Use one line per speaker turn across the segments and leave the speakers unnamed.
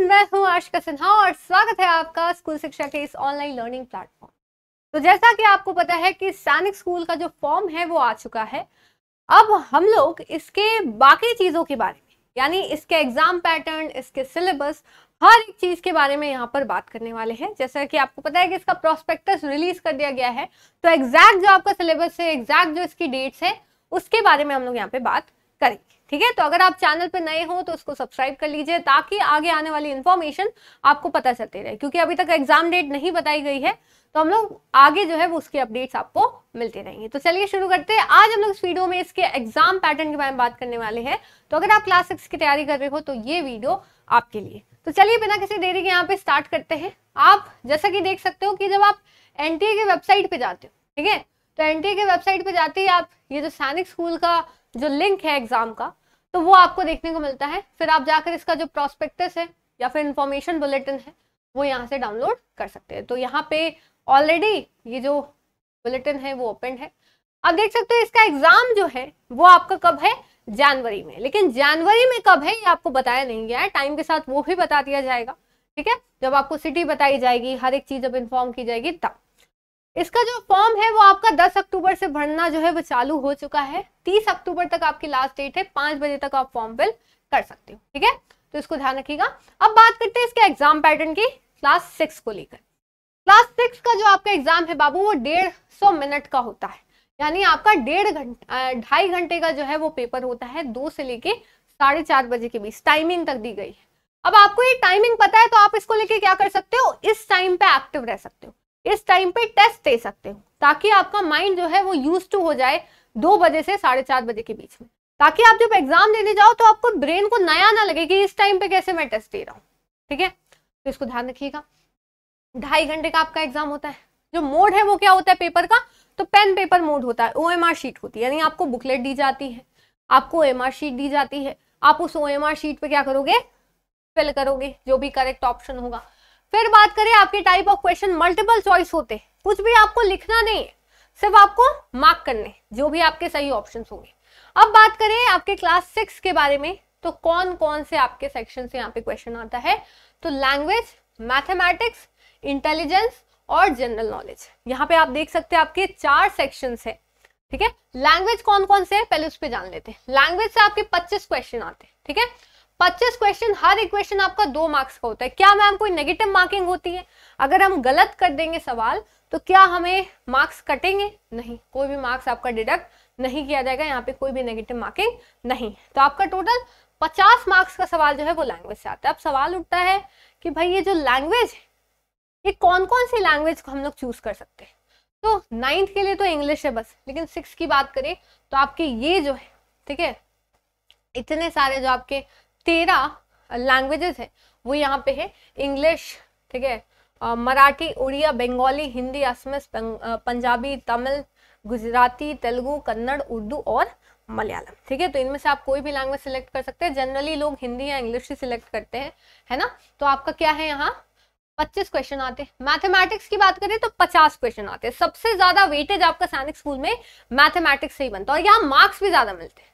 मैं हूँ आशिका सिन्हा और स्वागत है आपका स्कूल शिक्षा के इस ऑनलाइन लर्निंग प्लेटफॉर्म। तो जैसा कि आपको पता है कि सैनिक स्कूल का जो फॉर्म है वो आ चुका है। अब हम लोग इसके बाकी चीजों के बारे में, यानी इसके एग्जाम पैटर्न, इसके सिलेबस, हर एक चीज के बारे में यहाँ पर बात करने वाले हैं। जैसा कि आपको पता है कि इसका प्रोस्पेक्टस रिलीज कर दिया गया है, तो एग्जैक्ट जो आपका सिलेबस है, एग्जैक्ट जो इसकी डेट्स है, उसके बारे में हम लोग यहाँ पे बात करेंगे। ठीक है, तो अगर आप चैनल पर नए हो तो उसको सब्सक्राइब कर लीजिए ताकि आगे आने वाली इन्फॉर्मेशन आपको पता चलती रहे, क्योंकि अभी तक एग्जाम डेट नहीं बताई गई है, तो हम लोग आगे जो है वो उसकी अपडेट्स आपको मिलती रहेंगी। तो चलिए शुरू करते हैं। आज हम लोग इस वीडियो में इसके एग्जाम पैटर्न के बारे में बात करने वाले हैं। तो अगर आप क्लास 6 की तैयारी कर रहे हो तो ये वीडियो आपके लिए। तो चलिए बिना किसी देरी के यहाँ पे स्टार्ट करते हैं। आप जैसा कि देख सकते हो कि जब आप एनटीए के वेबसाइट पे जाते हो, ठीक है, तो एनटीए के वेबसाइट पे जाते ही आप ये जो सैनिक स्कूल का जो लिंक है एग्जाम का, तो वो आपको देखने को मिलता है। फिर आप जाकर इसका जो प्रोस्पेक्टस है या फिर इंफॉर्मेशन बुलेटिन है वो यहाँ से डाउनलोड कर सकते हैं। तो यहाँ पे ऑलरेडी ये जो बुलेटिन है वो ओपन है। आप देख सकते हो इसका एग्जाम जो है वो आपका कब है, जनवरी में। लेकिन जनवरी में कब है ये आपको बताया नहीं गया है, टाइम के साथ वो भी बता दिया जाएगा। ठीक है, जब आपको सिटी बताई जाएगी, हर एक चीज जब इन्फॉर्म की जाएगी तब। इसका जो फॉर्म है वो आपका 10 अक्टूबर से भरना जो है वो चालू हो चुका है। 30 अक्टूबर तक आपकी लास्ट डेट है, 5 बजे तक आप फॉर्म फिल कर सकते हो। ठीक है, तो इसको ध्यान रखिएगा। अब बात करते हैं इसके एग्जाम पैटर्न की क्लास 6 को लेकर। क्लास 6 का जो आपका एग्जाम है बाबू वो 150 मिनट का होता है, यानी आपका 2.5 घंटे का जो है वो पेपर होता है। 2 से लेके 4:30 बजे के बीच टाइमिंग तक दी गई है। अब आपको ये टाइमिंग पता है तो आप इसको लेके क्या कर सकते हो, इस टाइम पे एक्टिव रह सकते हो, इस टाइम पे टेस्ट दे सकते हो, ताकि आपका माइंड जो है वो यूज टू हो जाए 2 बजे से 4:30 बजे के बीच में, ताकि आप जब एग्जाम देने जाओ तो आपको ब्रेन को नया ना लगे कि इस टाइम पे कैसे मैं टेस्ट दे रहा हूँ। ठीक है, तो इसको ध्यान रखिएगा। 2.5 घंटे का आपका एग्जाम होता है। जो मोड है वो क्या होता है पेपर का, तो पेन पेपर मोड होता है। OMR शीट होती है, यानी आपको बुकलेट दी जाती है, आपको OMR शीट दी जाती है। आप उस OMR शीट पे क्या करोगे, फिल करोगे जो भी करेक्ट ऑप्शन होगा। फिर बात करें आपके type of question, multiple choice होते हैं, कुछ भी आपको लिखना नहीं है, सिर्फ आपको मार्क करने जो भी आपके सही ऑप्शन होंगे। अब बात करें आपके क्लास 6 के बारे में, तो कौन कौन से आपके सेक्शन से यहाँ पे क्वेश्चन आता है, तो लैंग्वेज, मैथमेटिक्स, इंटेलिजेंस और जनरल नॉलेज। यहाँ पे आप देख सकते हैं आपके 4 सेक्शंस है। ठीक है, लैंग्वेज कौन कौन से है पहले उस पर जान लेते हैं। लैंग्वेज से आपके 25 क्वेश्चन आते हैं। ठीक है, 25 क्वेश्चन, हर एक क्वेश्चन आपका 2 मार्क्स का होता है। क्या मैम कोई नेगेटिव मार्किंग होती है, अगर हम गलत कर देंगे सवाल तो क्या हमें मार्क्स कटेंगे? नहीं, कोई भी मार्क्स आपका डिडक्ट नहीं किया जाएगा, यहाँ पे कोई भी नेगेटिव मार्किंग नहीं। तो आपका टोटल 50 मार्क्स का सवाल जो है वो लैंग्वेज से आता है। अब सवाल उठता है कि भाई ये जो लैंग्वेज है ये कौन कौन सी लैंग्वेज को हम लोग चूज कर सकते हैं। तो 9th के लिए तो इंग्लिश है बस, लेकिन 6 की बात करें तो आपके ये जो है, ठीक है, इतने सारे जो आपके 13 लैंग्वेजेस है वो यहाँ पे है। इंग्लिश, ठीक है, मराठी, उड़िया, बंगाली, हिंदी, असमिस, पंजाबी, तमिल, गुजराती, तेलुगु, कन्नड़, उर्दू और मलयालम। ठीक है, तो इनमें से आप कोई भी लैंग्वेज सिलेक्ट कर सकते हैं। जनरली लोग हिंदी या इंग्लिश ही सिलेक्ट करते हैं, है ना। तो आपका क्या है, यहाँ 25 क्वेश्चन आते हैं। मैथमेटिक्स की बात करें तो 50 क्वेश्चन आते हैं। सबसे ज्यादा वेटेज आपका सैनिक स्कूल में मैथमेटिक्स से ही बनता है और यहाँ मार्क्स भी ज्यादा मिलते हैं,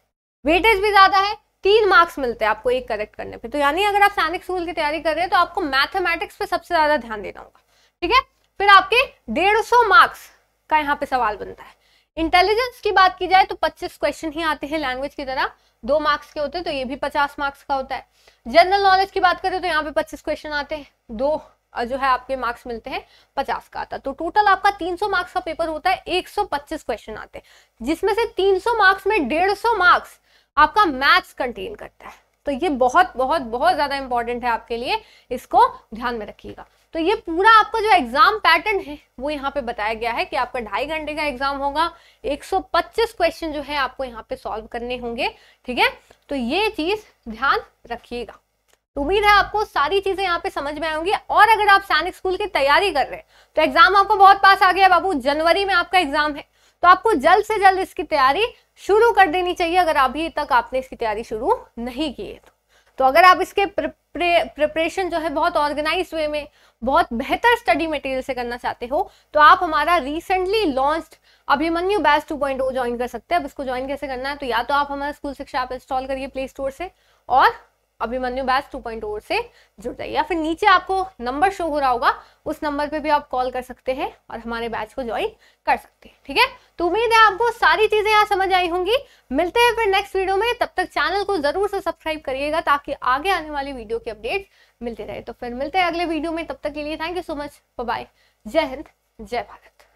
वेटेज भी ज्यादा है, 3 मार्क्स मिलते हैं आपको एक करेक्ट करने पे। तो यानी अगर आप सैनिक स्कूल की तैयारी कर रहे हैं तो आपको मैथमेटिक्स पे सबसे ज्यादा ध्यान देना होगा। ठीक है, फिर आपके 150 मार्क्स का यहाँ पे सवाल बनता है। इंटेलिजेंस की बात की जाए तो 25 क्वेश्चन ही आते हैं, लैंग्वेज की तरह 2 मार्क्स के होते हैं, तो ये भी 50 मार्क्स का होता है। जनरल नॉलेज की बात करें तो यहाँ पे 25 क्वेश्चन आते हैं, 2 जो है आपके मार्क्स मिलते हैं, 50 का आता है। तो टोटल आपका 300 मार्क्स का पेपर होता है, 125 क्वेश्चन आते हैं, जिसमें से 300 मार्क्स में 150 मार्क्स आपका मैथ्स कंटेन करता है। तो ये बहुत बहुत बहुत ज्यादा इंपॉर्टेंट है आपके लिए, इसको ध्यान में रखिएगा। तो ये पूरा आपका जो एग्जाम पैटर्न है वो यहाँ पे बताया गया है कि आपका 2.5 घंटे का एग्जाम होगा, 125 क्वेश्चन जो है आपको यहाँ पे सॉल्व करने होंगे। ठीक है, तो ये चीज ध्यान रखिएगा। तो उम्मीद है आपको सारी चीजें यहाँ पे समझ में आएंगी। और अगर आप सैनिक स्कूल की तैयारी कर रहे हैं तो एग्जाम आपको बहुत पास आ गया बाबू, जनवरी में आपका एग्जाम है, तो आपको जल्द से जल्द इसकी तैयारी शुरू कर देनी चाहिए, अगर अभी तक आपने इसकी तैयारी शुरू नहीं की है तो अगर आप इसके प्रिपरेशन जो है बहुत ऑर्गेनाइज वे में, बहुत बेहतर स्टडी मटेरियल से करना चाहते हो तो आप हमारा recently launched Abhimanyu batch 2.0 join कर सकते हैं। अब इसको ज्वाइन कैसे करना है, तो या तो आप हमारा स्कूल शिक्षा ऐप इंस्टॉल करिए प्ले स्टोर से, और अभिमन्यु बैच 2.0 से जुड़ जाइए, या फिर नीचे आपको नंबर शो हो रहा होगा, उस नंबर पे भी आप कॉल कर सकते हैं और हमारे बैच को ज्वाइन कर सकते हैं। ठीक है, तो उम्मीद है आपको सारी चीजें यहाँ समझ आई होंगी। मिलते हैं फिर नेक्स्ट वीडियो में, तब तक चैनल को जरूर से सब्सक्राइब करिएगा ताकि आगे आने वाली वीडियो की अपडेट मिलते रहे। तो फिर मिलते हैं अगले वीडियो में, तब तक के लिए thank you so much, bye bye, जय हिंद, जय भारत।